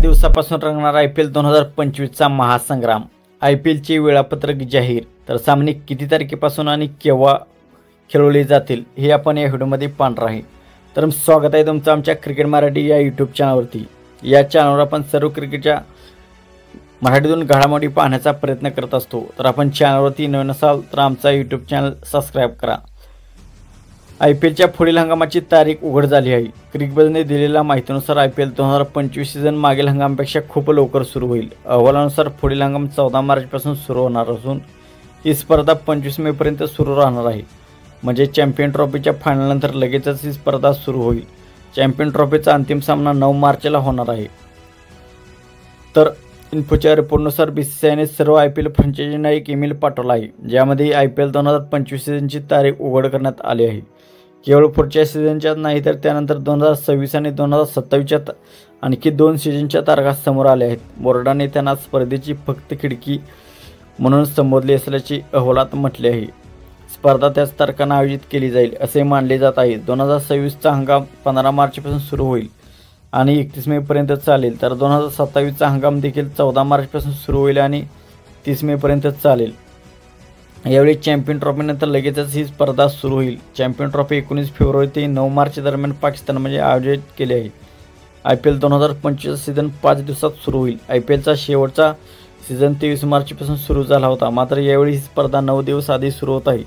दिवसापासून रंगणार IPL 2025चा महासंग्राम। IPLचे वेळापत्रक जाहीर। तर सामने किती तारखेपासून आणि केव्हा खेळवले जातील हे आपण या व्हिडिओमध्ये पाहणार आहे। तर स्वागत आहे तुमचं आमच्या क्रिकेट मराठी या यूट्यूब चॅनलवरती। या चॅनलवर आपण सर्व क्रिकेटच्या मराठीतून घडामोडी पाहण्याचा प्रयत्न करत असतो। तर आपण चॅनलवरती नवीन असाल तर आमचा यूट्यूब चॅनल सबस्क्राइब करा। IPLच्या पुढील हंगामाची तारीख उघड झाली आहे। क्रिकबजने दिलेल्या माहितीनुसार IPL 2025 सीझन मागील हंगामापेक्षा खूप लवकर सुरू होईल। अहवालानुसार पुढील हंगाम 14 मार्चपासून सुरू होणार असून ही स्पर्धा 25 मे पर्यंत सुरू राहणार आहे। म्हणजे चॅम्पियन ट्रॉफीच्या फायनलनंतर लगेचच ही स्पर्धा सुरू होईल। चॅम्पियन ट्रॉफीचा अंतिम सामना 9 मार्चला होणार आहे। तर इन्फोच्या रिपोर्टनुसार BCCIने सर्व IPL फ्रँचायझींना एक ईमेल पाठवला आहे, ज्यामध्ये IPL 2025 सीझनची तारीख उघड करण्यात आली आहे। केवळ पुढच्या सीझनच्याच नाही तर त्यानंतर 2026 आणि 2027च्या आणखी 2 सीझनच्या तारखा समोर आल्या आहेत। बोर्डाने त्यांना स्पर्धेची फक्त खिडकी म्हणून संबोधले असल्याचे अहवालात म्हटले आहे। स्पर्धा त्याच तारखांना आयोजित केली जाईल असे मानले जात आहे। 2026चा हंगाम 15 मार्चपासून सुरू होईल आणि 31 मे पर्यंत चालेल। तर 2027चा हंगाम देखील 14 मार्चपासून सुरू होईल आणि 30 मे पर्यंत चालेल। यावेळी चॅम्पियन ट्रॉफीनंतर लगेचच ही स्पर्धा सुरू होईल। चॅम्पियन ट्रॉफी 19 फेब्रुवारी ते 9 मार्च दरम्यान पाकिस्तानमध्ये आयोजित केली आहे। IPL 2025 सीझन 5 दिवसात सुरू होईल। IPLचा शेवटचा सीझन 23 मार्चपासून सुरू झाला होता, मात्र यावेळी ही स्पर्धा 9 दिवस आधी सुरू होत आहे।